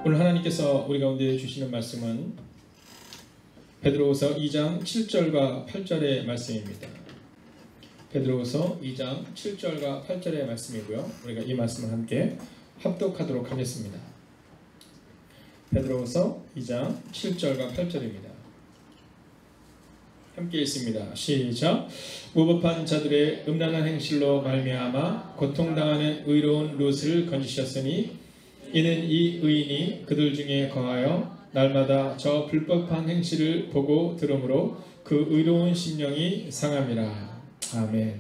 오늘 하나님께서 우리 가운데 주시는 말씀은 베드로후서 2장 7절과 8절의 말씀입니다. 베드로후서 2장 7절과 8절의 말씀이고요. 우리가 이 말씀을 함께 합독하도록 하겠습니다. 베드로후서 2장 7절과 8절입니다. 함께 읽습니다. 시작. 무법한 자들의 음란한 행실로 말미암아 고통당하는 의로운 롯을 건지셨으니 이는 이 의인이 그들 중에 거하여 날마다 저 불법한 행실을 보고 들으므로 그 의로운 심령이 상함이라. 아멘.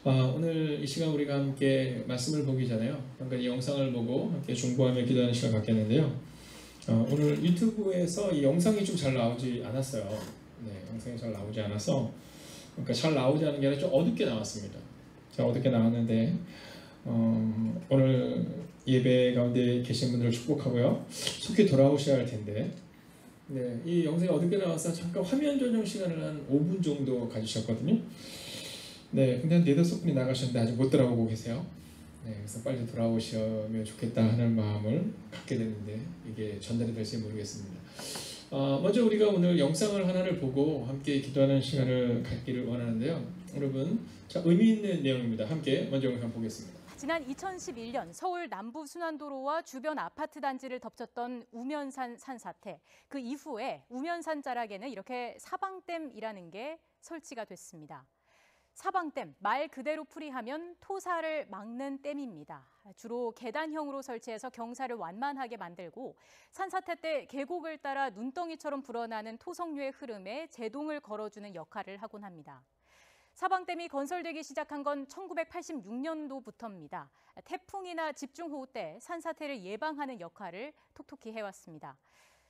오늘 이 시간 우리가 함께 말씀을 보기 전에요, 잠깐 이 영상을 보고 함께 중보하며 기도하는 시간 갖겠는데요. 오늘 유튜브에서 이 영상이 좀 잘 나오지 않았어요. 네, 영상이 잘 나오지 않아서, 그러니까 잘 나오지 않은 게 아니라 좀 어둡게 나왔습니다. 자, 어둡게 나왔는데 오늘 예배 가운데 계신 분들을 축복하고요. 속히 돌아오셔야 할 텐데, 네, 이 영상이 어둡게 나와서 잠깐 화면 조정 시간을 한 5분 정도 가지셨거든요. 네, 근데 한 4-5분이 나가셨는데 아직 못 돌아오고 계세요. 네, 그래서 빨리 돌아오시면 좋겠다 하는 마음을 갖게 되는데 이게 전달이 될지 모르겠습니다. 먼저 우리가 오늘 영상을 하나를 보고 함께 기도하는 시간을 갖기를 원하는데요. 여러분, 자, 의미 있는 내용입니다. 함께 먼저 영상 보겠습니다. 지난 2011년 서울 남부 순환도로와 주변 아파트 단지를 덮쳤던 우면산 산사태. 그 이후에 우면산 자락에는 이렇게 사방댐이라는 게 설치가 됐습니다. 사방댐, 말 그대로 풀이하면 토사를 막는 댐입니다. 주로 계단형으로 설치해서 경사를 완만하게 만들고 산사태 때 계곡을 따라 눈덩이처럼 불어나는 토성류의 흐름에 제동을 걸어주는 역할을 하곤 합니다. 사방댐이 건설되기 시작한 건 1986년도부터입니다. 태풍이나 집중호우 때 산사태를 예방하는 역할을 톡톡히 해왔습니다.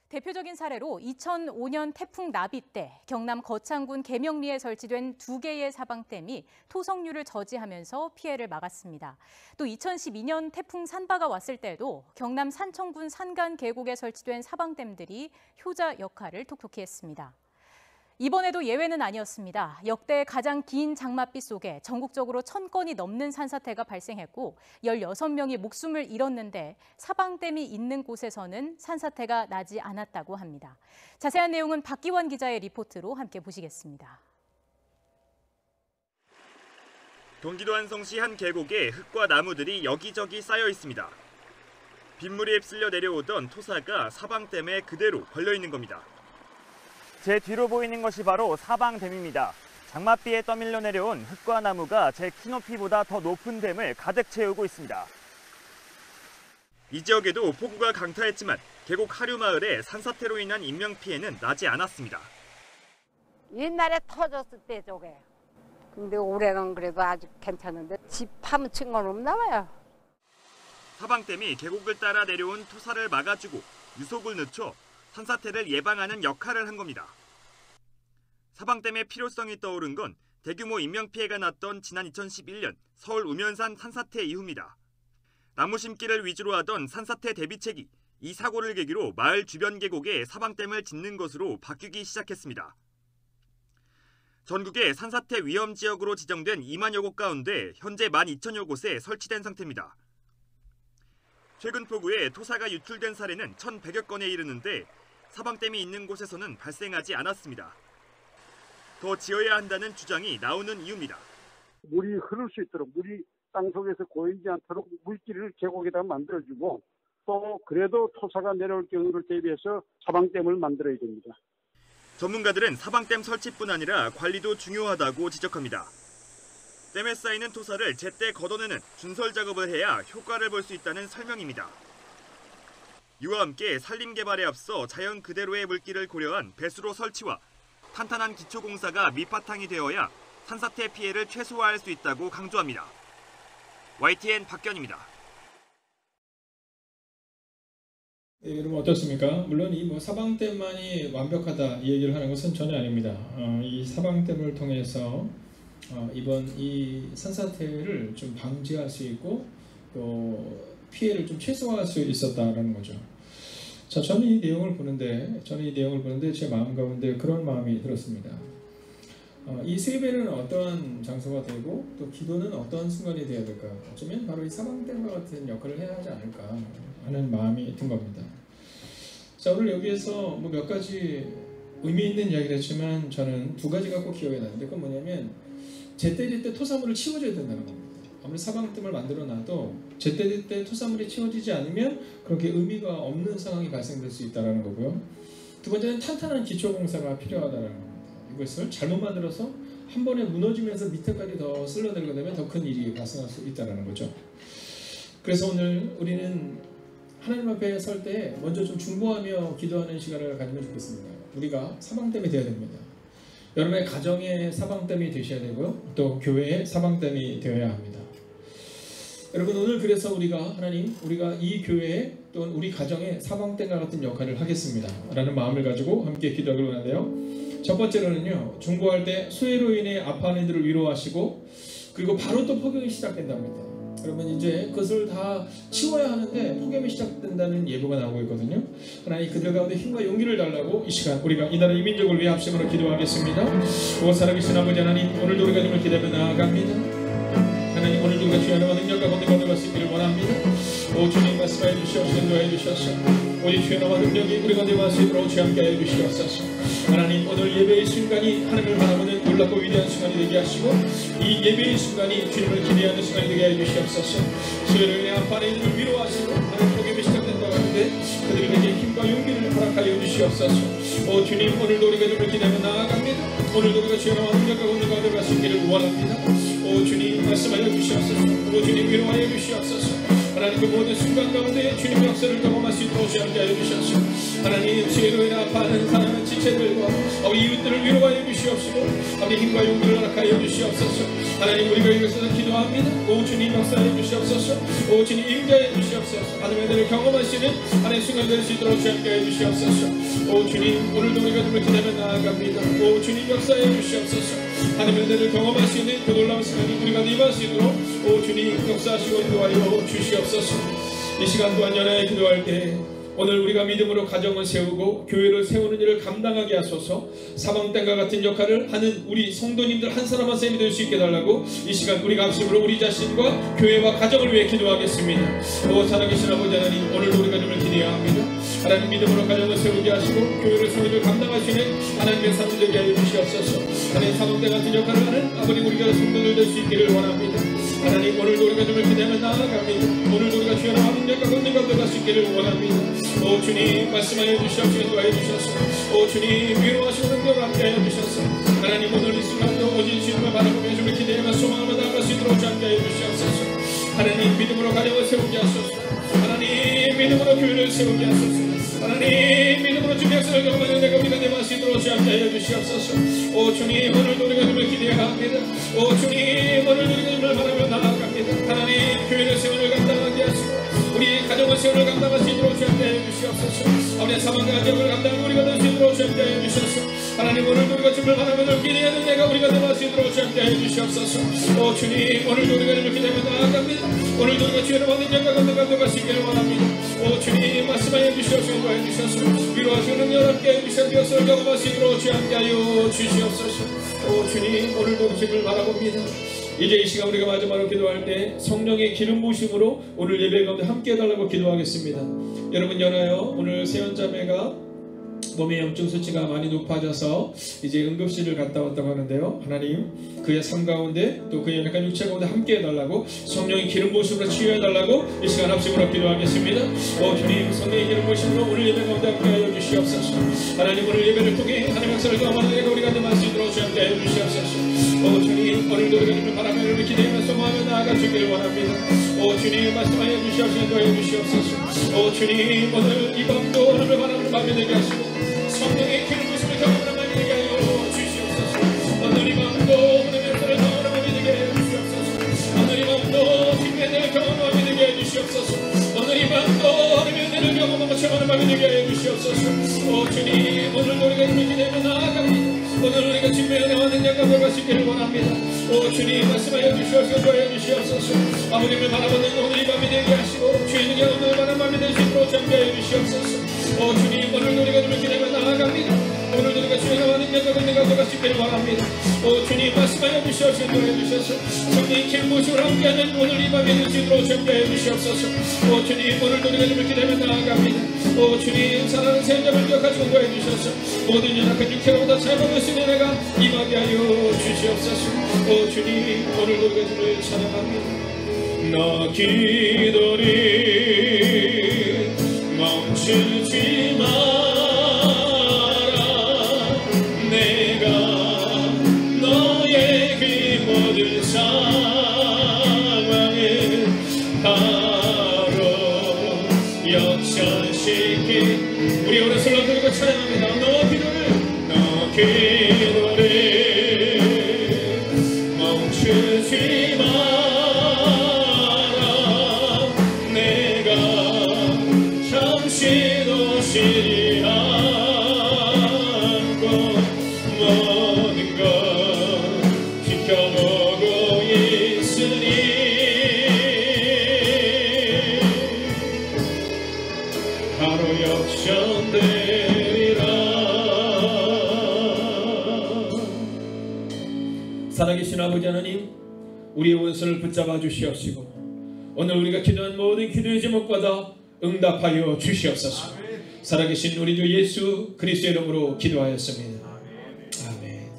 대표적인 사례로 2005년 태풍 나비 때 경남 거창군 계명리에 설치된 2개의 사방댐이 토성류를 저지하면서 피해를 막았습니다. 또 2012년 태풍 산바가 왔을 때도 경남 산청군 산간 계곡에 설치된 사방댐들이 효자 역할을 톡톡히 했습니다. 이번에도 예외는 아니었습니다. 역대 가장 긴 장맛비 속에 전국적으로 1000건이 넘는 산사태가 발생했고 16명이 목숨을 잃었는데 사방댐이 있는 곳에서는 산사태가 나지 않았다고 합니다. 자세한 내용은 박기원 기자의 리포트로 함께 보시겠습니다. 경기도 안성시 한 계곡에 흙과 나무들이 여기저기 쌓여 있습니다. 빗물이 휩쓸려 내려오던 토사가 사방댐에 그대로 걸려 있는 겁니다. 제 뒤로 보이는 것이 바로 사방댐입니다. 장맛비에 떠밀려 내려온 흙과 나무가 제 키높이보다 더 높은 댐을 가득 채우고 있습니다. 이 지역에도 폭우가 강타했지만 계곡 하류마을에 산사태로 인한 인명피해는 나지 않았습니다. 옛날에 터졌을 때 저게. 근데 올해는 그래도 아직 괜찮은데 집 파묻힌 건 없나 봐요. 사방댐이 계곡을 따라 내려온 토사를 막아주고 유속을 늦춰 산사태를 예방하는 역할을 한 겁니다. 사방댐의 필요성이 떠오른 건 대규모 인명피해가 났던 지난 2011년 서울 우면산 산사태 이후입니다. 나무 심기를 위주로 하던 산사태 대비책이 이 사고를 계기로 마을 주변 계곡에 사방댐을 짓는 것으로 바뀌기 시작했습니다. 전국의 산사태 위험 지역으로 지정된 2만여 곳 가운데 현재 12,000여 곳에 설치된 상태입니다. 최근 폭우에 토사가 유출된 사례는 1,100여 건에 이르는데 사방댐이 있는 곳에서는 발생하지 않았습니다. 더 지어야 한다는 주장이 나오는 이유입니다. 물이 흐를 수 있도록, 물이 땅속에서 고이지 않도록 물길을 계곡에다 만들어주고, 또 그래도 토사가 내려올 경우를 대비해서 사방댐을 만들어야 됩니다. 전문가들은 사방댐 설치뿐 아니라 관리도 중요하다고 지적합니다. 댐에 쌓이는 토사를 제때 걷어내는 준설 작업을 해야 효과를 볼 수 있다는 설명입니다. 이와 함께 산림 개발에 앞서 자연 그대로의 물길을 고려한 배수로 설치와 탄탄한 기초공사가 밑바탕이 되어야 산사태 피해를 최소화할 수 있다고 강조합니다. YTN 박견입니다. 네, 여러분 어떻습니까? 물론 이 사방댐만이 완벽하다 이 얘기를 하는 것은 전혀 아닙니다. 이 사방댐을 통해서 이번 이 산사태를 좀 방지할 수 있고 또 피해를 좀 최소화할 수 있었다라는 거죠. 자, 저는 이 내용을 보는데 제 마음 가운데 그런 마음이 들었습니다. 이 세 배는 어떠한 장소가 되고 또 기도는 어떤 순간이 되어야 될까? 어쩌면 바로 이 사방댐과 같은 역할을 해야 하지 않을까 하는 마음이 든 겁니다. 자, 오늘 여기에서 뭐 몇 가지 의미 있는 이야기를 했지만 저는 두 가지가 꼭 기억에 나는데 그건 뭐냐면 제때제때 토사물을 치워줘야 된다는 겁니다. 아무리 사방댐을 만들어놔도 제때제때 토사물이 치워지지 않으면 그렇게 의미가 없는 상황이 발생될 수 있다는 거고요. 두 번째는 탄탄한 기초공사가 필요하다는 겁니다. 이것을 잘못 만들어서 한 번에 무너지면서 밑에까지 더 쓸려내게 되면 더 큰 일이 발생할 수 있다는 거죠. 그래서 오늘 우리는 하나님 앞에 설 때 먼저 좀 중보하며 기도하는 시간을 가지면 좋겠습니다. 우리가 사방댐이 되어야 됩니다. 여러분의 가정의 사방댐이 되셔야 되고요. 또 교회의 사방댐이 되어야 합니다. 여러분 오늘 그래서 우리가 이 교회에 또는 우리 가정의 사방댐과 같은 역할을 하겠습니다 라는 마음을 가지고 함께 기도하기로 하는데요. 첫 번째로는요, 중보할 때 수해로 인해 아파하는 이들을 위로하시고 그리고 바로 또 폭염이 시작된답니다. 그러면 이제 그것을 다 치워야 하는데 폭염이 시작된다는 예보가 나오고 있거든요. 하나님 그들 가운데 힘과 용기를 달라고 이 시간 우리가 이 나라 이 민족을 위해 합심으로 기도하겠습니다. 오 살아계신 아버지 하나님, 오늘도 우리가 주님을 기대며 나아갑니다. 하나님 오늘도 우리가 주의 하나님과 능력과 권능을 받을 수 있기를 원합니다. 오 주님 말씀해 주시옵소서, 인도해 주셔서 오직 주의 나와 능력이 우리 가운데 받을 수 있도록 주의 함께 해 주시옵소서. 하나님 오늘 예배의 순간이 하나님을 바라보는 놀랍고 위대한 순간이 되게 하시고 이 예배의 순간이 주님을 기대하는 순간이 되게 해 주시옵소서. 수요일을 내 아파하는 이들을 위로하시고 하나님 폭염이 시작된다고 하는데 그들에게 힘과 용기를 허락하여 주시옵소서. 오 주님 오늘도 우리가 주님을 기대하며 나아갑니다. 오늘도 우리가 주의 나와 능력과 권능을 받을 수 있기를 원합니다. 오 주님 말씀하여 주시옵소서. 오 주님 위로하여 주시옵소서. 하나님 그 모든 순간 가운데 주님의 역사를 경험할 수 있도록 함께 하여 주시옵소서. 하나님 수혜로 인해 아파하는 사랑하는 지체들과 아버지 이웃들을 위로하여 주시옵시고 아버지 힘과 용기를 허락하여 주시옵소서. 하나님 우리가 이것에서 기도합니다. 오 주님 역사해 주시옵소서. 오 주님 임재해 주시옵소서. 하나님의 은혜를 경험하시는 하나님의 순간 될 수 있도록 함께 하여 주시옵소서. 오 주님 오늘도 우리가 주님을 기대하며 나아갑니다. 오 주님 역사해 주시옵소서. 하나님의 은혜를 경험할 수 있는 그 놀라운 시간이 우리가 임할 수 있도록 오 주님 역사하시고 인도하여 주시옵소서. 이 시간 또한 연하에 기도할 때 오늘 우리가 믿음으로 가정을 세우고 교회를 세우는 일을 감당하게 하소서. 사방댐과 같은 역할을 하는 우리 성도님들 한 사람 한 사람이 될 수 있게 달라고 이 시간 우리가 합심으로 우리 자신과 교회와 가정을 위해 기도하겠습니다. 오 살아계신 아버지 하나님, 오늘도 우리가 주님을 기대해야 합니다. 하나님 믿음으로 가정을 세우게 하시고 교회를 세우는 일을 감당하시는 하나님의 삶을 되게 하여 주시옵소서. 하나님 사방댐 같은 역할을 하는 아버지 우리가 성도들 될 수 있기를 원합니다. 하나님 오늘도 우리가 주님을 기대하며 나아갑니다. 오늘도 우리가 주의 나와 능력과 권능과 들어갈 수 있기를 원합니다. 오 주님 말씀하여 주시옵시고 인도하여 주셔서 오 주님 위로하시고 능력을 함께하여 주셔서 하나님 오늘 이 순간도 오직 주님을 바라보며 주님을 기대하며 소망을 나아갈 수 있도록 함께하여 주시옵소서. 하나님 믿음으로 가정을 세우게 하소서. 하나님 믿음으로 교회를 세우게 하소서. 하나님 믿음으로 주님의 역사를 경험하는 내가 우리가 되할 수 있도록 함께하여 주시옵소서. 오 주님 오늘도 우리가 주님을 기대해야 합니다. 오 주님 오늘도 우리가 주님을 바라며 나아갑니다. 하나님 교회를 세우는 감당하게 하시고 우리 가정을 세우는 감당할 수 있도록 함께하여 주시옵소서. 아버지 사망과 가정을 감당하고 우리가 될 수 있도록 함께하여 주셔서 하나님 오늘도 우리가 주님을 바라며 기대하는 내가 우리가 되할 수 있도록 함께하여 주시옵소서. 오 주님 오늘도 우리가 주님을 기대하며 나아갑니다. 오늘도 우리가 주의 나와 능력과 권능과 들어갈 수 있기를 원합니다. 오 주님 말씀하여 주시옵소서. 인도하여 주셔서 위로하시고 능력을 함께하여 주셔서 역사를 경험할 수 있도록 함께하여 주시옵소서. 오 주님 오늘도 주님을 바라봅니다. 이제 이 시간 우리가 마지막으로 기도할 때 성령의 기름 부으심으로 오늘 예배 가운데 함께 해달라고 기도하겠습니다. 여러분 연하여 오늘 세연자매가 몸의 염증 수치가 많이 높아져서 이제 응급실을 갔다 왔다고 하는데요. 하나님 그의 삶 가운데 또 그의 연약한 육체 가운데 함께 해달라고 성령의 기름 부으심으로 치유해달라고 이 시간 합심으로 기도하겠습니다. 오 주님 성령의 기름 부으심으로 오늘 예배 가운데 함께 하여 주시옵소서. 하나님 오늘 예배를 통해 하나님의 역사를 경험하는 내가 우리가 함께 할 수 있도록 함께 하여 주시옵소서. 오 주님 오늘도 우리가 주님을 바라며 우리 기대하며 소망하며 나아가 주기를 원합니다. 오 주님 말씀하여 주시옵소서. 인도하여 주시옵소서. 오 주님 오늘 이 밤도 하늘을 바라보는 밤이 되게 하시고 성령의 기름 부으심을 경험하는 밤이 되게 하여 주시옵소서. 오늘 이 밤도 하나님의 역사를 경험하는 밤이 되게 하여 주시옵소서. 오늘 이 밤도 주님의 은혜를 경험하는 밤이 되게 하여 주시옵소서. 오늘 이 밤도 하나님의 은혜를 경험하고 체험하는 밤이 되게 하여 주시옵소서. 오 주님 오늘도 우리가 주님을 기대하며 나아갑니다. 오늘 우리가 주님의 은혜와 능력과 들어갈 수 있기를 원합니다. 오 주님 말씀하여 주시옵소서. 도와여 주시옵소서. 아버님을 바라보는 오늘 이 밤이 되게 하시고 주의 능력 오늘 바라는 밤이 될 수 있도록 함께하여 주시옵소서. 오 주님 오늘도 우리가 주님을 기대하며 나아갑니다. 오늘도 우리가 주의 나와 능력과 권능과 보가 있기를 바랍니다. 주님 말씀하여 주시옵소서. 인도해 주셔서 성령의 기름부으심을 함께하는 오늘 이 밤에 주님으로 정죄해 주시옵소서. 주님 오늘도 우리가 주를 기다려 나아갑니다. 주님 사랑하는 세자를 기억하시고 인도해 주셔서 모든 연약한 육체보다 잘못을 쓰는 내가 임하게 하여 주시옵소서. 주님 오늘도 우리가 주를 찬양합니다. 나 기다리 멈추지 마라. 내가 너의 그 모든 상황을 바로 역전시킨 우리 오른손을 들고 찬양합니다. 너 기도를 멈추지 마라. 잠시도 쉬지 않고 모든 것 지켜보고 있으니 바로 역전되리라. 살아계신 아버지 하나님, 우리의 원수를 붙잡아 주시옵시고 오늘 우리가 기도한 모든 기도의 제목마다 응답하여 주시옵소서. 살아계신 우리 주 예수 그리스도의 이름으로 기도하였습니다. 아멘.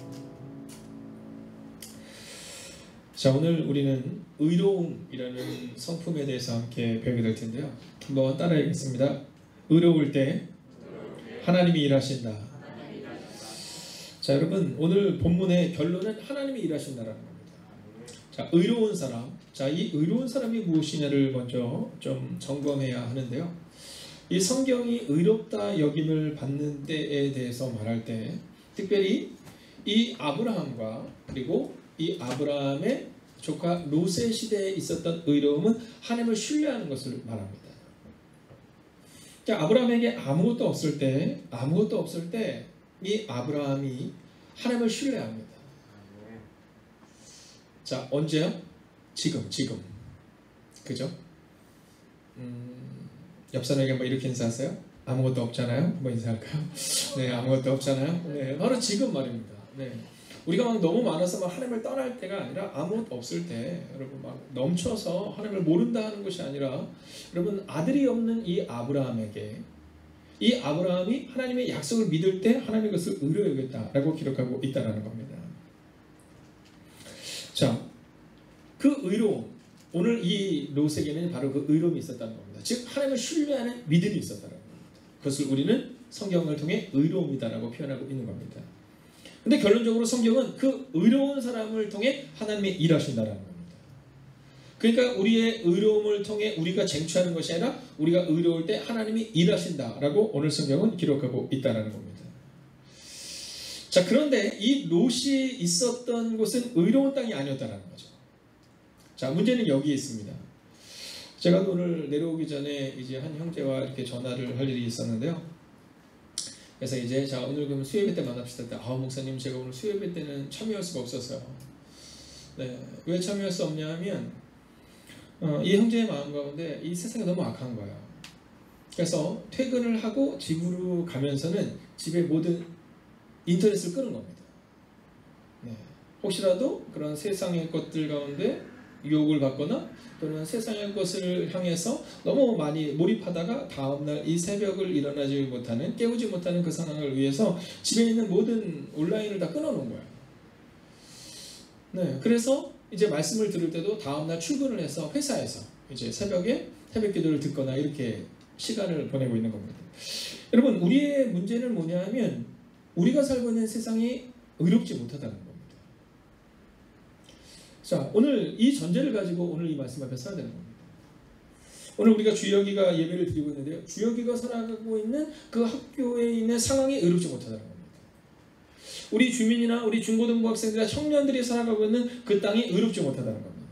자, 오늘 우리는 의로움이라는 성품에 대해서 함께 배우게 될 텐데요. 한번 따라하겠습니다. 의로울 때 하나님이 일하신다. 자, 여러분 오늘 본문의 결론은 하나님이 일하신다라는 겁니다. 자, 의로운 사람. 자, 이 의로운 사람이 무엇이냐를 먼저 좀 점검해야 하는데요. 이 성경이 의롭다 여김을 받는 때에 대해서 말할 때 특별히 이 아브라함과 그리고 이 아브라함의 조카 롯의 시대에 있었던 의로움은 하나님을 신뢰하는 것을 말합니다. 자, 아브라함에게 아무것도 없을 때 이 아브라함이 하나님을 신뢰합니다. 자, 언제요? 지금 그죠? 옆 사람에게 뭐 이렇게 인사하세요? 아무것도 없잖아요? 뭐 인사할까요? 네, 아무것도 없잖아요? 네, 바로 지금 말입니다. 네, 우리가 막 너무 많아서 막 하나님을 떠날 때가 아니라 아무것도 없을 때, 여러분 막 넘쳐서 하나님을 모른다 하는 것이 아니라 여러분 아들이 없는 이 아브라함에게 이 아브라함이 하나님의 약속을 믿을 때 하나님이 그것을 의로 여겼다라고 기록하고 있다는 겁니다. 자, 그 의로움, 오늘 이 롯에게는 바로 그 의로움이 있었다는 겁니다. 즉 하나님을 신뢰하는 믿음이 있었다는 겁니다. 그것을 우리는 성경을 통해 의로움이다라고 표현하고 있는 겁니다. 근데 결론적으로 성경은 그 의로운 사람을 통해 하나님이 일하신다는 겁니다. 그러니까 우리의 의로움을 통해 우리가 쟁취하는 것이 아니라 우리가 의로울 때 하나님이 일하신다라고 오늘 성경은 기록하고 있다는 겁니다. 자, 그런데 이 롯이 있었던 곳은 의로운 땅이 아니었다는 거죠. 자, 문제는 여기에 있습니다. 제가 오늘 내려오기 전에 이제 한 형제와 이렇게 전화를 할 일이 있었는데요. 그래서 이제 자, 오늘 그럼 수요예배 때 만납시다. 목사님 제가 오늘 수요예배 때는 참여할 수가 없었어요. 네, 왜 참여할 수 없냐 하면 이 형제의 마음 가운데 이 세상이 너무 악한 거예요. 그래서 퇴근을 하고 집으로 가면서는 집에 모든 인터넷을 끄는 겁니다. 네, 혹시라도 그런 세상의 것들 가운데 유혹을 받거나 또는 세상의 것을 향해서 너무 많이 몰입하다가 다음날 이 새벽을 일어나지 못하는, 깨우지 못하는 그 상황을 위해서 집에 있는 모든 온라인을 다 끊어놓은 거예요. 네, 그래서 이제 말씀을 들을 때도 다음날 출근을 해서 회사에서 이제 새벽에 새벽 기도를 듣거나 이렇게 시간을 보내고 있는 겁니다. 여러분, 우리의 문제는 뭐냐 하면 우리가 살고 있는 세상이 의롭지 못하다는 겁니다. 자, 오늘 이 전제를 가지고 오늘 이 말씀 앞에 서야 되는 겁니다. 오늘 우리가 주여기가 예배를 드리고 있는데요, 주여기가 살아가고 있는 그 학교에 있는 상황이 의롭지 못하다는 겁니다. 우리 주민이나 우리 중고등부 학생들이나 청년들이 살아가고 있는 그 땅이 의롭지 못하다는 겁니다.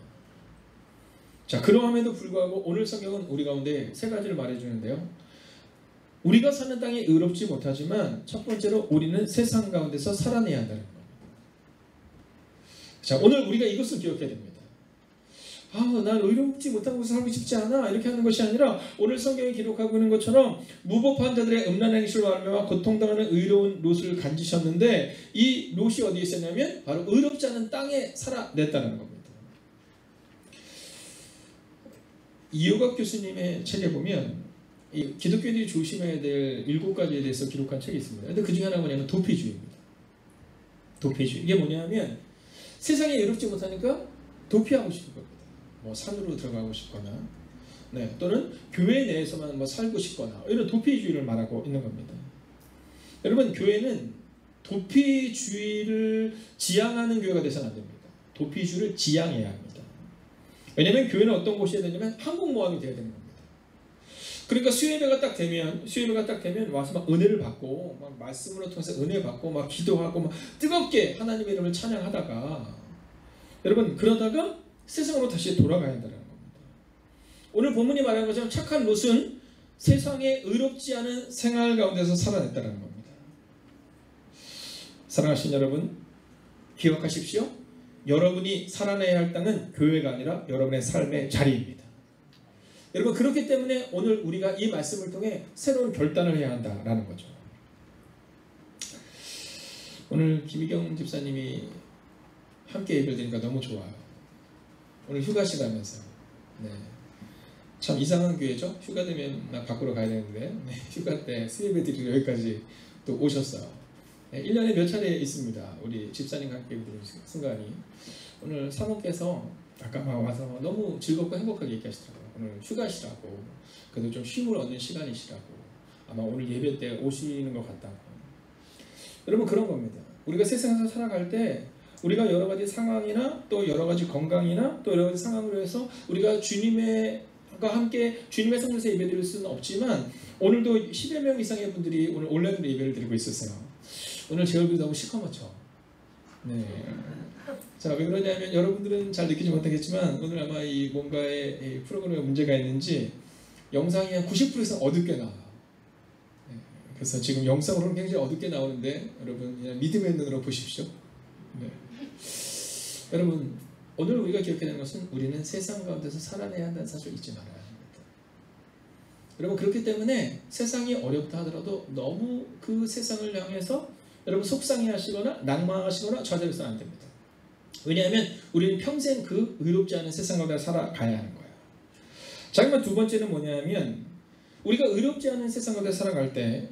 자, 그러함에도 불구하고 오늘 성경은 우리 가운데 세 가지를 말해주는데요, 우리가 사는 땅이 의롭지 못하지만 첫 번째로 우리는 세상 가운데서 살아내야 한다는 겁니다. 자, 오늘 우리가 이것을 기억해야 됩니다. 난 의롭지 못한 곳에 살고 싶지 않아 이렇게 하는 것이 아니라 오늘 성경이 기록하고 있는 것처럼 무법한 자들의 음란한 행실로 말미암아 고통당하는 의로운 롯을 간지셨는데 이 롯이 어디에 있었냐면 바로 의롭지 않은 땅에 살아냈다는 겁니다. 이호갑 교수님의 책에 보면 이 기독교인들이 조심해야 될 7가지에 대해서 기록한 책이 있습니다. 근데 그 중에 하나가 뭐냐면 도피주의입니다. 도피주의. 이게 뭐냐면 세상에 의롭지 못하니까 도피하고 싶은 겁니다. 뭐 산으로 들어가고 싶거나 또는 교회 내에서만 뭐 살고 싶거나 이런 도피주의를 말하고 있는 겁니다. 여러분 교회는 도피주의를 지향하는 교회가 돼서는 안 됩니다. 도피주의를 지향해야 합니다. 왜냐하면 교회는 어떤 곳이 해야 되냐면 항공모함이 되어야 되는 겁니다. 그러니까 수요예배가 딱 되면 와서 막 은혜를 받고 막 말씀으로 통해서 은혜 받고 막 기도하고 막 뜨겁게 하나님의 이름을 찬양하다가 여러분 그러다가 세상으로 다시 돌아가야 한다는 겁니다. 오늘 본문이 말하는 것처럼 착한 롯은 세상에 의롭지 않은 생활 가운데서 살아냈다는 겁니다. 사랑하신 여러분 기억하십시오. 여러분이 살아내야 할 땅은 교회가 아니라 여러분의 삶의 자리입니다. 여러분 그렇기 때문에 오늘 우리가 이 말씀을 통해 새로운 결단을 해야 한다라는 거죠. 오늘 김희경 집사님이 함께 예배를 드리니까 너무 좋아요. 오늘 휴가시라면서 참 이상한 교회죠. 휴가 되면 나 밖으로 가야 되는데 휴가 때 수예배 드리러 여기까지 또 오셨어요. 1년에 몇 차례 있습니다. 우리 집사님과 함께 드리는 순간이. 오늘 사모께서 아까 막 와서 너무 즐겁고 행복하게 얘기하시더라고요. 오늘 휴가시라고 그래도 좀 쉼을 얻는 시간이시라고 아마 오늘 예배 때 오시는 것 같다고. 여러분 그런 겁니다. 우리가 세상에서 살아갈 때 우리가 여러 가지 상황이나 또 여러 가지 건강이나 또 여러 가지 상황으로 해서 우리가 주님과 함께 주님의 성전에서 예배드릴 수는 없지만 오늘도 10여 명 이상의 분들이 오늘 온라인으로 예배를 드리고 있었어요. 오늘 제 얼굴이 너무 시커멓죠? 자, 왜 그러냐면 여러분들은 잘 느끼지 못하겠지만 오늘 아마 이 뭔가의 이 프로그램에 문제가 있는지 영상이 한 90% 이상 어둡게 나와요. 그래서 지금 영상으로는 굉장히 어둡게 나오는데 여러분 그냥 믿음의 눈으로 보십시오. 여러분 오늘 우리가 기억해야 되는 것은 우리는 세상 가운데서 살아내야 한다는 사실을 잊지 말아야 합니다. 여러분 그렇기 때문에 세상이 어렵다 하더라도 너무 그 세상을 향해서 여러분 속상해하시거나 낭망하시거나 좌절해서는 안 됩니다. 왜냐하면 우리는 평생 그 의롭지 않은 세상 가운데 살아가야 하는 거예요. 자, 그러면 두 번째는 뭐냐면 우리가 의롭지 않은 세상 가운데 살아갈 때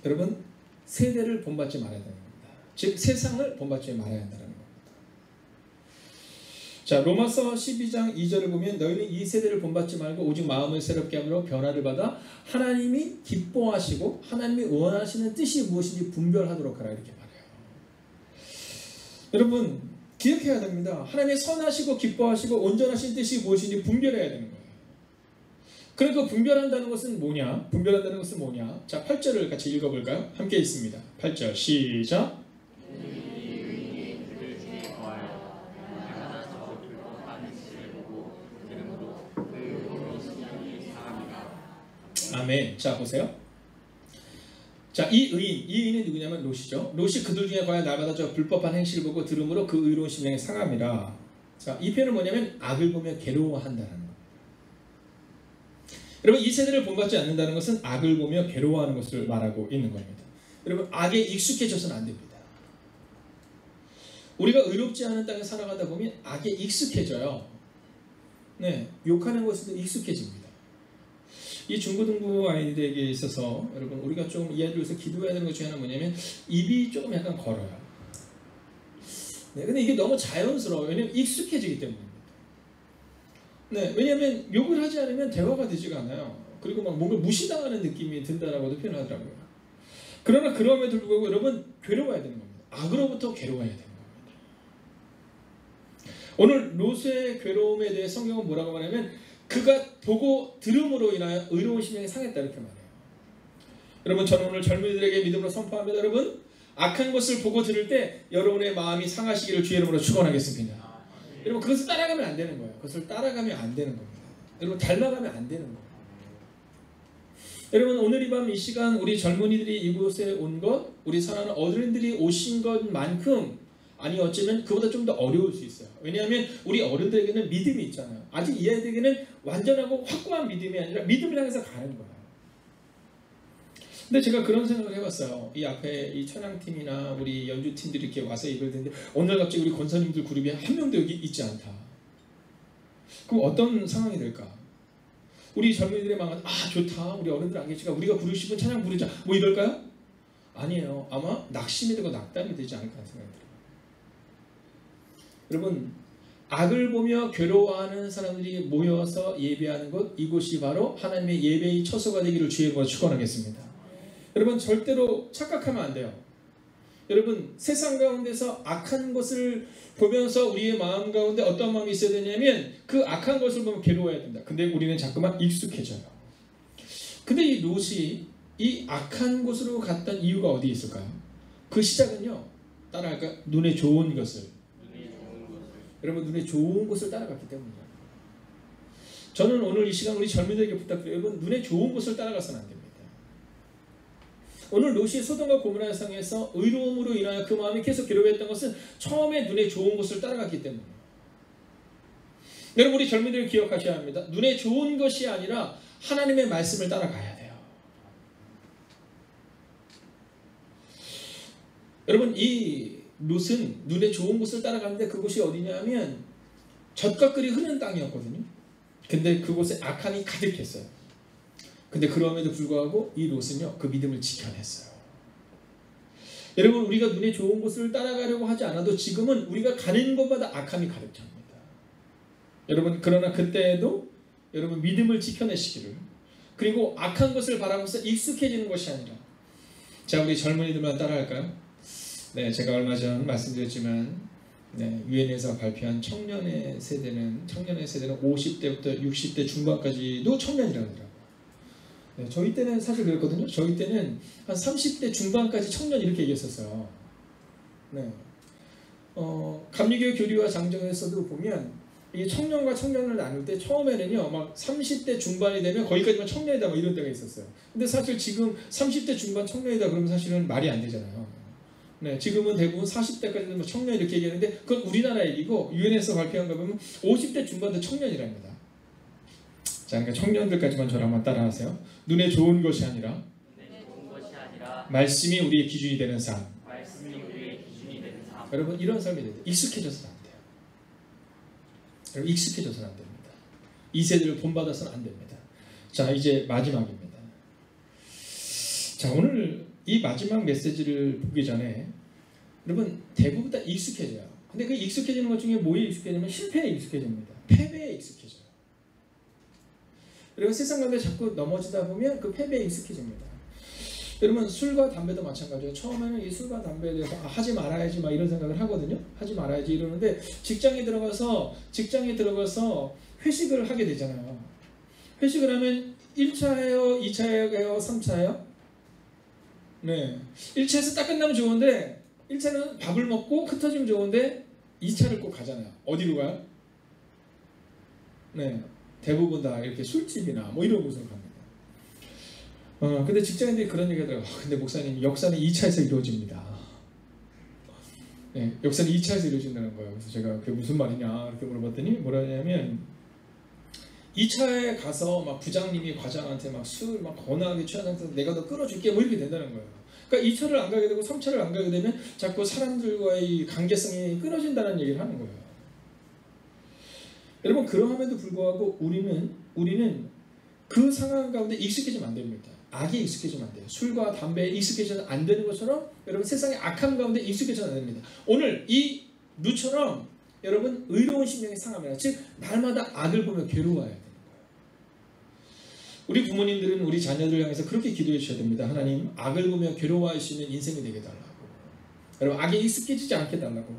여러분 세대를 본받지 말아야 되는 겁니다. 즉 세상을 본받지 말아야 한다는 겁니다. 자, 로마서 12장 2절을 보면 너희는 이 세대를 본받지 말고 오직 마음을 새롭게 함으로 변화를 받아 하나님이 기뻐하시고 하나님이 원하시는 뜻이 무엇인지 분별하도록 하라 이렇게 말해요. 여러분 기억해야 됩니다. 하나님의 선하시고 기뻐하시고 온전하신 뜻이 무엇인지 분별해야 되는 거예요. 그러니까 분별한다는 것은 뭐냐? 분별한다는 것은 뭐냐? 자, 8절을 같이 읽어볼까요? 함께 있습니다. 8절 시작. 아멘. 자, 보세요. 자, 이 의인은 누구냐면 롯이죠. 롯이 그들 중에 과연 날마다 저 불법한 행실을 보고 들음으로 그 의로운 심령이 상함이라. 자, 이 표현은 뭐냐면 악을 보며 괴로워한다는 것. 여러분 이 세대를 본받지 않는다는 것은 악을 보며 괴로워하는 것을 말하고 있는 겁니다. 여러분 악에 익숙해져서는 안 됩니다. 우리가 의롭지 않은 땅에 살아가다 보면 악에 익숙해져요. 욕하는 것에도 익숙해집니다. 이 중고등부 아이들에게 있어서 여러분 우리가 좀 이 아이들 위해서 기도해야 되는 것 중에 하나는 뭐냐면 입이 조금 약간 걸어요. 근데 이게 너무 자연스러워요. 왜냐면 익숙해지기 때문입니다. 왜냐하면 욕을 하지 않으면 대화가 되지가 않아요. 그리고 막 뭔가 무시당하는 느낌이 든다라고도 표현하더라고요. 그러나 그럼에도 불구하고 여러분 괴로워야 되는 겁니다. 악으로부터 괴로워야 되는 겁니다. 오늘 롯의 괴로움에 대해 성경은 뭐라고 말하냐면 그가 보고 들음으로 인하여 의로운 심령이 상했다 이렇게 말해요. 여러분 저는 오늘 젊은이들에게 믿음으로 선포합니다. 여러분 악한 것을 보고 들을 때 여러분의 마음이 상하시기를 주의 이름으로 축원하겠습니다. 여러분 그것을 따라가면 안 되는 거예요. 그것을 따라가면 안 되는 겁니다. 여러분 닮아가면 안 되는 거예요. 여러분 오늘 이 밤 이 시간 우리 젊은이들이 이곳에 온 것, 우리 사랑하는 어른들이 오신 것만큼 아니 어쩌면 그보다 좀 더 어려울 수 있어요. 왜냐하면 우리 어른들에게는 믿음이 있잖아요. 아직 이 아이들에게는 완전하고 확고한 믿음이 아니라 믿음을 향해서 가는 거예요. 근데 제가 그런 생각을 해봤어요. 이 앞에 이 찬양팀이나 우리 연주팀들이 이렇게 와서 예배를 드는데 오늘 갑자기 우리 권사님들 그룹이 한 명도 여기 있지 않다. 그럼 어떤 상황이 될까? 우리 젊은이들의 마음은 좋다. 우리 어른들 안 계시니까 우리가 부르고 싶은 찬양 부르자. 뭐 이럴까요? 아니에요. 아마 낙심이 되고 낙담이 되지 않을까 하는 생각이 들어요. 여러분, 악을 보며 괴로워하는 사람들이 모여서 예배하는 곳, 이곳이 바로 하나님의 예배의 처소가 되기를 주의 이름으로 축원하겠습니다. 여러분, 절대로 착각하면 안 돼요. 여러분, 세상 가운데서 악한 것을 보면서 우리의 마음 가운데 어떤 마음이 있어야 되냐면 그 악한 것을 보면 괴로워야 된다. 근데 우리는 자꾸만 익숙해져요. 근데 이 롯이 이 악한 곳으로 갔던 이유가 어디에 있을까요? 그 시작은요, 따라할까요? 눈에 좋은 것을. 여러분, 눈에 좋은 것을 따라갔기 때문이에요. 저는 오늘 이 시간 우리 젊은이들에게 부탁드려요. 여러분, 눈에 좋은 것을 따라가서는 안 됩니다. 오늘 롯이 소돔과 고모라 상에서 의로움으로 인하여 그 마음이 계속 괴로워했던 것은 처음에 눈에 좋은 것을 따라갔기 때문이에요. 여러분, 우리 젊은이들 기억하셔야 합니다. 눈에 좋은 것이 아니라 하나님의 말씀을 따라가야 돼요. 여러분, 이 롯은 눈에 좋은 곳을 따라가는데 그곳이 어디냐면 젖과 꿀이 흐르는 땅이었거든요. 근데 그곳에 악함이 가득했어요. 근데 그럼에도 불구하고 이 롯은요, 그 믿음을 지켜냈어요. 여러분, 우리가 눈에 좋은 곳을 따라가려고 하지 않아도 지금은 우리가 가는 곳마다 악함이 가득 찹니다. 여러분, 그러나 그때에도 여러분 믿음을 지켜내시기를, 그리고 악한 것을 바라보면서 익숙해지는 것이 아니라, 자, 우리 젊은이들만 따라할까요? 네, 제가 얼마 전 말씀드렸지만 유엔에서 발표한 청년의 세대는 50대부터 60대 중반까지도 청년이라고 하더라고요. 네, 저희 때는 사실 그랬거든요. 저희 때는 한 30대 중반까지 청년 이렇게 얘기했었어요. 네. 감리교 교리와 장정에서도 보면 이 청년과 청년을 나눌 때 처음에는요, 막 30대 중반이 되면 거기까지만 청년이다 막 이런 때가 있었어요. 근데 사실 지금 30대 중반 청년이다 그러면 사실은 말이 안 되잖아요. 네, 지금은 대부분 40대까지는 뭐 청년 이렇게 얘기하는데 그건 우리나라 얘기고 유엔에서 발표한 거 보면 50대 중반도 청년이랍니다. 자, 그러니까 청년들까지만 저를 한번 따라하세요. 눈에 좋은 것이 아니라 말씀이 우리의 기준이 되는 삶. 여러분, 이런 삶이 돼요. 익숙해져서는 안 돼요. 여러분, 익숙해져서는 안 됩니다. 이 세대를 본받아서는 안 됩니다. 자, 이제 마지막입니다. 자, 오늘 이 마지막 메시지를 보기 전에 여러분, 대부분 다 익숙해져요. 근데 그 익숙해지는 것 중에 뭐에 익숙해지면 실패에 익숙해집니다. 패배에 익숙해져요. 그리고 세상 가운데 자꾸 넘어지다 보면 그 패배에 익숙해집니다. 여러분, 술과 담배도 마찬가지예요. 처음에는 이 술과 담배에 대해서 하지 말아야지 막 이런 생각을 하거든요. 하지 말아야지 이러는데 직장에 들어가서 회식을 하게 되잖아요. 회식을 하면 1차 해요, 2차 해요, 3차 해요? 네. 1차에서 딱 끝나면 좋은데 1차는 밥을 먹고 흩어지면 좋은데 2차를 꼭 가잖아요. 어디로 가요? 네. 대부분 다 이렇게 술집이나 뭐 이런 곳으로 갑니다. 근데 직장인들이 그런 얘기 하더라고요. 근데 목사님, 역사는 2차에서 이루어집니다. 네, 역사는 2차에서 이루어진다는 거예요. 그래서 제가 그게 무슨 말이냐 이렇게 물어봤더니 뭐라 하냐면 2차에 가서 막 부장님이 과장한테 막 술 막 거나하게 취한 상태에서 내가 너 끌어줄게 뭐 이렇게 된다는 거예요. 그러니까 2차를 안 가게 되고 3차를 안 가게 되면 자꾸 사람들과의 관계성이 끊어진다는 얘기를 하는 거예요. 여러분, 그러함에도 불구하고 우리는 그 상황 가운데 익숙해지면 안 됩니다. 악에 익숙해지면 안 돼요. 술과 담배에 익숙해져서 안 되는 것처럼 여러분, 세상의 악함 가운데 익숙해져서 안 됩니다. 오늘 이 룻처럼 여러분, 의로운 심령이 상합니다. 즉 날마다 악을 보며 괴로워해야 돼요. 우리 부모님들은 우리 자녀들 향해서 그렇게 기도해 주셔야 됩니다. 하나님, 악을 보며 괴로워할 수 있는 인생이 되게 달라고. 여러분, 악에 익숙해지지 않게 달라고.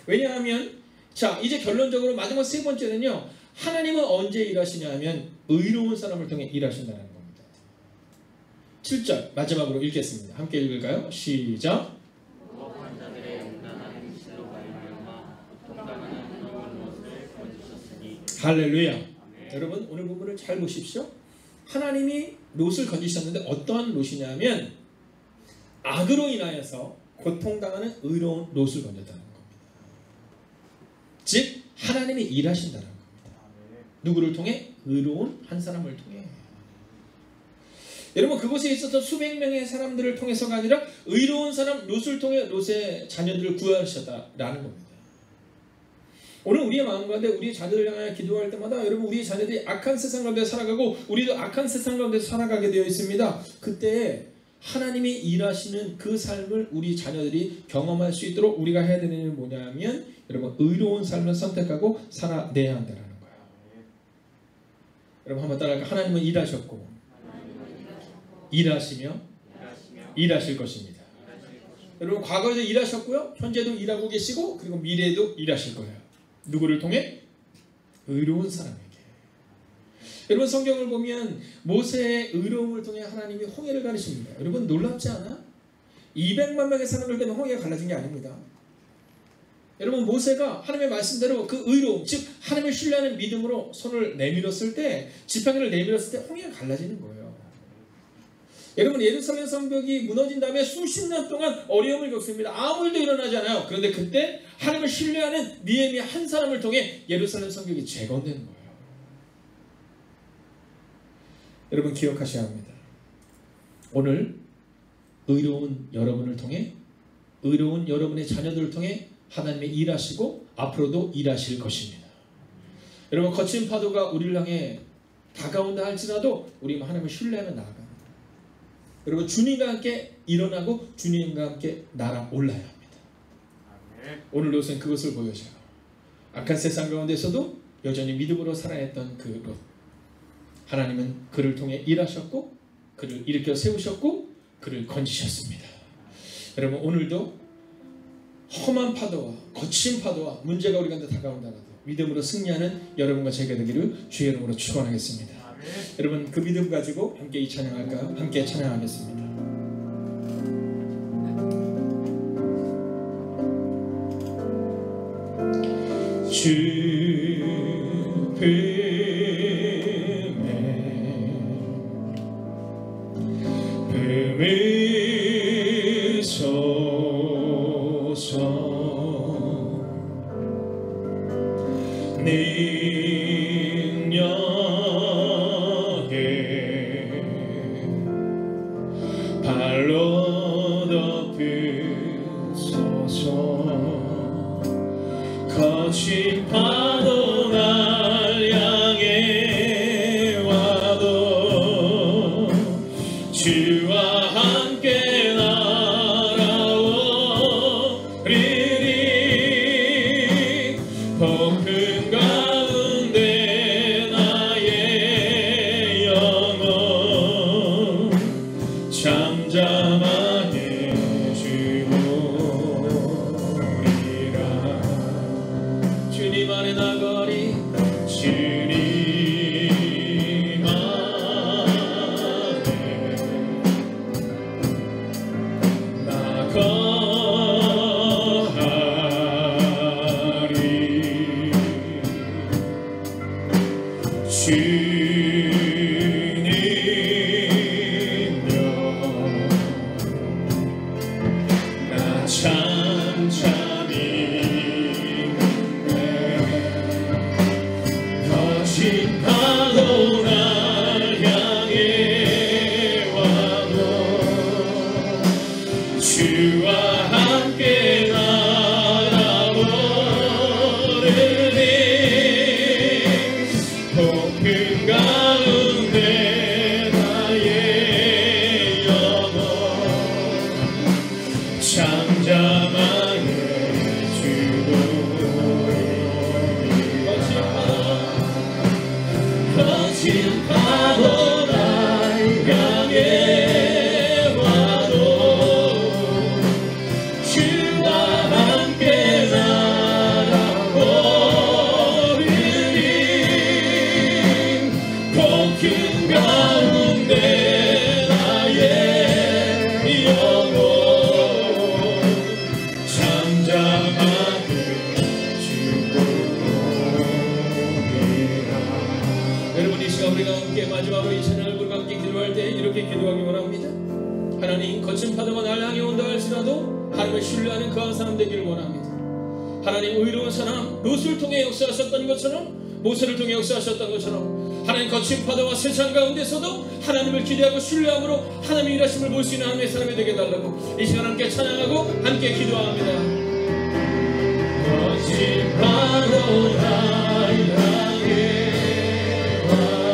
왜냐하면 자, 이제 결론적으로 마지막 세 번째는요, 하나님은 언제 일하시냐 하면 의로운 사람을 통해 일하신다는 겁니다. 7절 마지막으로 읽겠습니다. 함께 읽을까요? 시작. 할렐루야. 여러분, 오늘 부분을 잘 보십시오. 하나님이 롯을 건지셨는데 어떠한 롯이냐면 악으로 인하여서 고통당하는 의로운 롯을 건졌다는 겁니다. 즉 하나님이 일하신다는 겁니다. 누구를 통해? 의로운 한 사람을 통해. 여러분 그곳에 있어서 수백 명의 사람들을 통해서가 아니라 의로운 사람 롯을 통해 롯의 자녀들을 구하셨다라는 겁니다. 오늘 우리의 마음 가운데 우리의 자녀들을 향하여 기도할 때마다 여러분 우리의 자녀들이 악한 세상 가운데 살아가고 우리도 악한 세상 가운데 살아가게 되어 있습니다. 그때 하나님이 일하시는 그 삶을 우리 자녀들이 경험할 수 있도록 우리가 해야 되는 일은 뭐냐면 여러분 의로운 삶을 선택하고 살아내야 한다는 거예요. 여러분 한번 따라할까요? 하나님은 일하셨고 일하시며 일하실 것입니다. 여러분 과거에도 일하셨고요. 현재도 일하고 계시고 그리고 미래에도 일하실 거예요. 누구를 통해? 의로운 사람에게. 여러분 성경을 보면 모세의 의로움을 통해 하나님이 홍해를 가르칩니다. 여러분 놀랍지 않아? 200만 명의 사람들 때문에 홍해가 갈라진 게 아닙니다. 여러분 모세가 하나님의 말씀대로 그 의로움 즉 하나님을 신뢰하는 믿음으로 손을 내밀었을 때 지팡이를 내밀었을 때 홍해가 갈라지는 거예요. 여러분 예루살렘 성벽이 무너진 다음에 수십 년 동안 어려움을 겪습니다. 아무 일도 일어나지 않아요. 그런데 그때 하나님을 신뢰하는 느헤미야 한 사람을 통해 예루살렘 성벽이 재건되는 거예요. 여러분 기억하셔야 합니다. 오늘 의로운 여러분을 통해 의로운 여러분의 자녀들을 통해 하나님이 일하시고 앞으로도 일하실 것입니다. 여러분 거친 파도가 우리를 향해 다가온다 할지라도 우리 하나님을 신뢰하며 나아갑니다. 여러분 주님과 함께 일어나고 주님과 함께 날아올라야 합니다. 오늘 롯은 그것을 보여줘요. 악한 세상 가운데서도 여전히 믿음으로 살아냈던 그 롯. 하나님은 그를 통해 일하셨고 그를 일으켜 세우셨고 그를 건지셨습니다. 여러분 오늘도 험한 파도와 거친 파도와 문제가 우리 가운데 다가온다라도 믿음으로 승리하는 여러분과 제가 되기를 주의 이름으로 축원하겠습니다. 여러분 그 믿음 가지고 함께 이 찬양할까요? 함께 찬양하겠습니다. 주 품에 서서 능력에 발로 덮으소서 거친 파도 날 향해 와도 주와 함께 날아오리니 폭풍 가운데 나의 영혼 잠잠하게 주오리라. 주님 안에 나가리 주님 안에 나가리 주님여 나 잠잠히 거친 파도 날 향해 와도 주와 함께 날아오르니 폭풍 가운데 나의 영혼 잠잠하게 주오리니 거친 파도 날 향해 와도 주와 함께 날아오르니 폭풍 가운데 나의 영혼 잠잠하게 주오리라. 여러분 이 시간 우리가 함께 마지막으로 이 찬양을 부르고 함께 기도할 때 이렇게 기도하기 원합니다. 하나님 거친 파도가 날 향해 온다 할지라도 하나님을 신뢰하는 그 한 사람 되기를 원합니다. 하나님 의로운 사람 롯을 통해 역사하셨던 것처럼, 모세를 통해 역사하셨던 것처럼 하나님 거친 파도와 세상 가운데서도 하나님을 기대하고 신뢰함으로 하나님의 일하심을 볼 수 있는 하나님의 사람이 되게 해달라고 이 시간 함께 찬양하고 함께 기도합니다. 거친 파도 날 향해 와로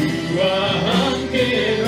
주와 함께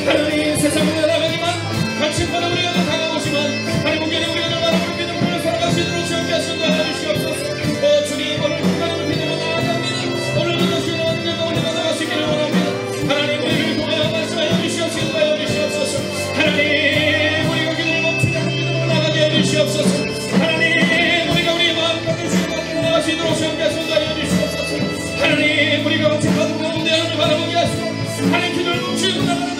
하나님 세상을 날아가지만 같이 바라 우리가 다가오지만 하나님 목견에 우리가 나라를 믿음으로 살아갈 수 있도록 주님께 하시옵소서. 주시옵소서. 주님 오늘 하나님을 믿음으로 나아갑니다. 오늘도 다시 언제가 우리가 나가시기를 원합니다. 하나님 우리를 통하여 말씀하여 주시옵소서. 하나님 우리가 기도를 멈추지 않고 믿음으로 나가게 해주시옵소서. 하나님 우리가 우리의 마음과 주님을 나가시도록 주님께 하시옵소서. 하나님 우리가 같이 바로 가운데 하나님을 바라보게 하시고 하나님 기도를 멈추고 나가는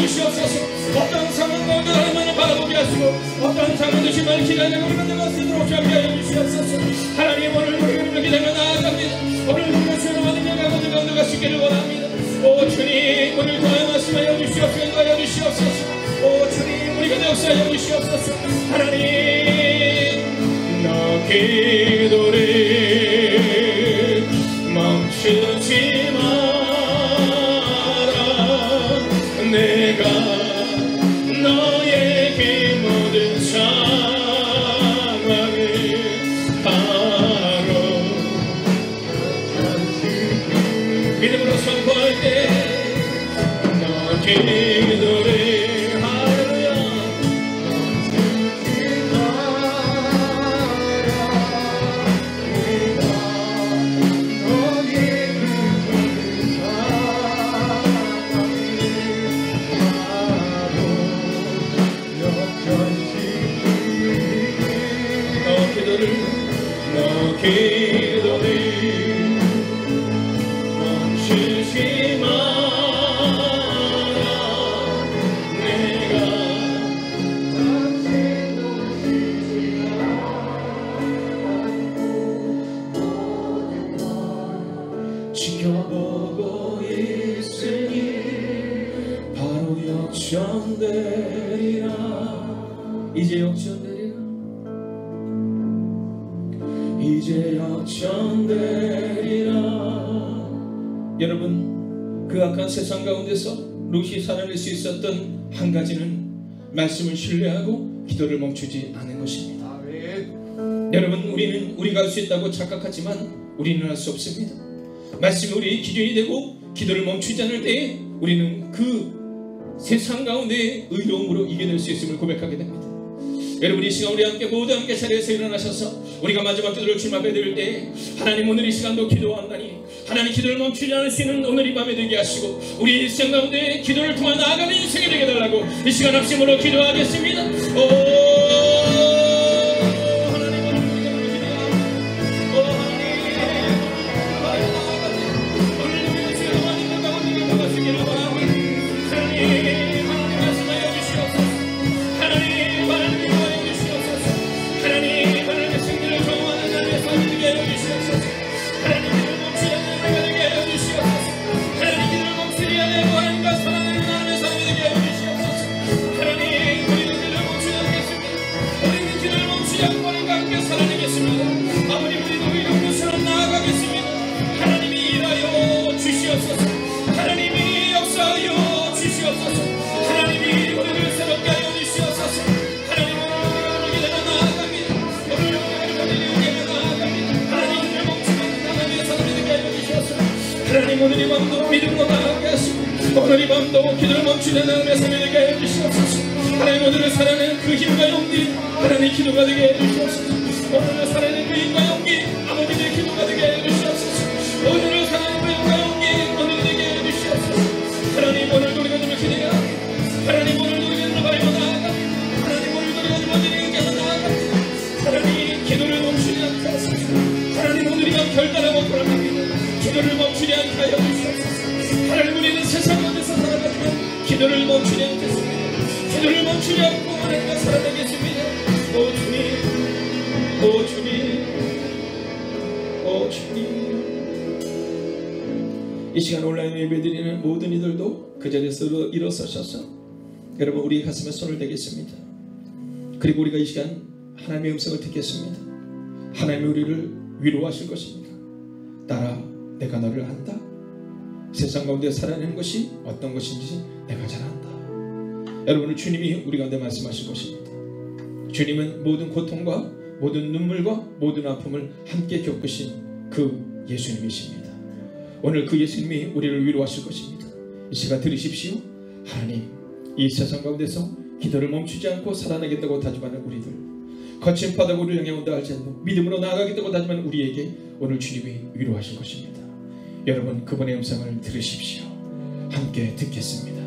주시옵소서. 어떤 상황 가운데 하나님을 바라보게 하시고 어떤 상황 주시면 기다리고 우리가 나갈 수 있도록 함께하여 주시옵소서. 하나님 오늘 우리를 기다려 나아갑니다. 오늘 우리가 주님 하나님의 가운데 건너가시기를 원합니다. 오 주님 우리를 통하여 말씀하여 주시옵소서. 오 주님 우리가 역사하여 주시옵소서. 하나님 너 기도를 멈추지 마. 내가 너에게 모든 상황을 바로 믿음으로 선포할 때 너 기도를 하루야 멈추지 마라. 내가 너에게 모든 기도를 멈추지 마라. 내가 다시 놓치지 않고 지켜보고 있으니 바로 역전되리라. 이제 역전되리라. 이제 역전되리라. 여러분 그 악한 세상 가운데서 롯이 살아낼 수 있었던 한 가지는 말씀을 신뢰하고 기도를 멈추지 않은 것입니다. 여러분 우리는 우리가 할 수 있다고 착각하지만 우리는 할 수 없습니다. 말씀이 우리의 기준이 되고 기도를 멈추지 않을 때에 우리는 그 세상 가운데의 의로움으로 이겨낼 수 있음을 고백하게 됩니다. 여러분 이 시간 우리 함께 모두 함께 자리에서 일어나셔서 우리가 마지막 기도를 주님 앞에 드릴 때 하나님 오늘 이 시간도 기도한다니 하나님 기도를 멈추지 않을 수 있는 오늘 이 밤에 되게 하시고 우리 일생 가운데 기도를 통한 나아가는 인생이 되게 해달라고 이 시간 합심으로 기도하겠습니다. 하나님 하나님 오늘 이 밤도 믿음으로 나아가게 하시고 오늘 이 밤도 기도를 멈추지 않는 하나님의 삶이 되게 해주시옵소서. 하나님 오늘을 살아내는 그 힘과 용기 하나님 기도가 되게 해주시옵소서. 오늘을 살아내는 그 힘과 용기 아버지의 기도가 되게 해주시옵소서. 오늘을 살아내는 그 힘과 용기 오늘 되게 해주시옵소서. 하나님 오늘도 우리가 좀 기대하고 하나님 오늘도 우리가 좀 밟고 나아가 하나님 오늘도 우리가 좀 어디를 얘기하고 나아가 하나님 기도를 멈추지 않게 하소서. 하나님 오늘 이 밤 결단하고 돌아갑니다. 기도를 멈추지 않게 하여 주시옵소서. 하나님 우리는 세상 가운데서 살아가지만 기도를 멈추지 않겠습니다. 기도를 멈추지 않고 하나님과 살아가겠습니다. 오 주님, 오 주님, 오 주님. 이 시간 온라인 예배드리는 모든 이들도 그 자리에서 일어서셔서 여러분 우리 가슴에 손을 대겠습니다. 그리고 우리가 이 시간 하나님의 음성을 듣겠습니다. 하나님이 우리를 위로하실 것입니다. 딸아, 내가 너를 안다. 세상 가운데 살아내는 것이 어떤 것인지 내가 잘 안다. 여러분 주님이 우리 가운데 말씀하실 것입니다. 주님은 모든 고통과 모든 눈물과 모든 아픔을 함께 겪으신 그 예수님이십니다. 오늘 그 예수님이 우리를 위로하실 것입니다. 이 시간 들으십시오. 하나님 이 세상 가운데서 기도를 멈추지 않고 살아내겠다고 다짐하는 우리들, 거친 바다가 우리를 향해 온다 할지라도 믿음으로 나아가겠다고 다짐하는 우리에게 오늘 주님이 위로하실 것입니다. 여러분 그분의 음성을 들으십시오. 함께 듣겠습니다.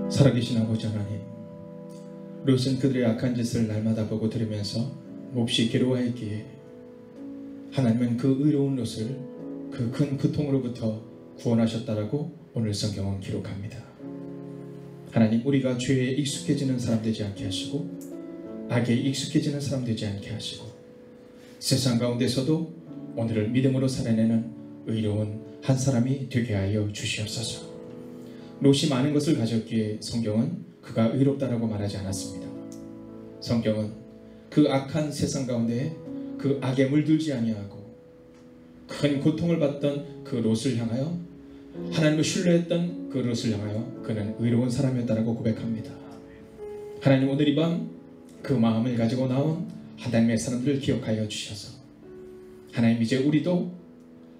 살아계신 아버지 하나님, 롯은 그들의 악한 짓을 날마다 보고 들으면서 몹시 괴로워했기에 하나님은 그 의로운 롯을 그 큰 고통으로부터 구원하셨다라고 오늘 성경은 기록합니다. 하나님, 우리가 죄에 익숙해지는 사람 되지 않게 하시고 악에 익숙해지는 사람 되지 않게 하시고 세상 가운데서도 오늘을 믿음으로 살아내는 의로운 한 사람이 되게 하여 주시옵소서. 롯이 많은 것을 가졌기에 성경은 그가 의롭다라고 말하지 않았습니다. 성경은 그 악한 세상 가운데 그 악에 물들지 아니하고 큰 고통을 받던 그 롯을 향하여, 하나님을 신뢰했던 그 롯을 향하여 그는 의로운 사람이었다라고 고백합니다. 하나님, 오늘 이 밤 그 마음을 가지고 나온 하나님의 사람들을 기억하여 주셔서 하나님, 이제 우리도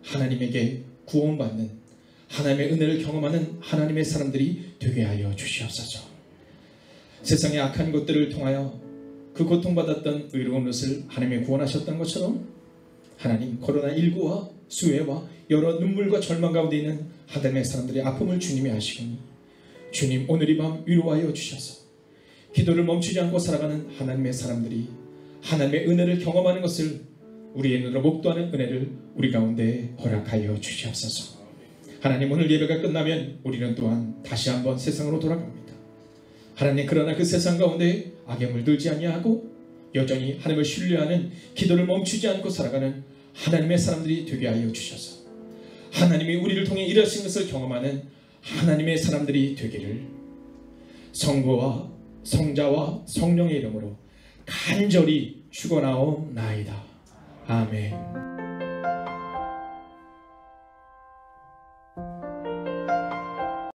하나님에게 구원받는 하나님의 은혜를 경험하는 하나님의 사람들이 되게 하여 주시옵소서. 세상의 악한 것들을 통하여 그 고통받았던 의로운 롯을 하나님이 구원하셨던 것처럼 하나님, 코로나19와 수해와 여러 눈물과 절망 가운데 있는 하나님의 사람들의 아픔을 주님이 아시오니 주님, 오늘 이 밤 위로하여 주셔서 기도를 멈추지 않고 살아가는 하나님의 사람들이 하나님의 은혜를 경험하는 것을 우리의 눈으로 목도하는 은혜를 우리 가운데 허락하여 주시옵소서. 하나님, 오늘 예배가 끝나면 우리는 또한 다시 한번 세상으로 돌아갑니다. 하나님, 그러나 그 세상 가운데 악에 물들지 아니하고 여전히 하나님을 신뢰하는, 기도를 멈추지 않고 살아가는 하나님의 사람들이 되게 하여 주셔서 하나님이 우리를 통해 일하신 것을 경험하는 하나님의 사람들이 되기를 성부와 성자와 성령의 이름으로 간절히 축원하옵나이다. 아멘.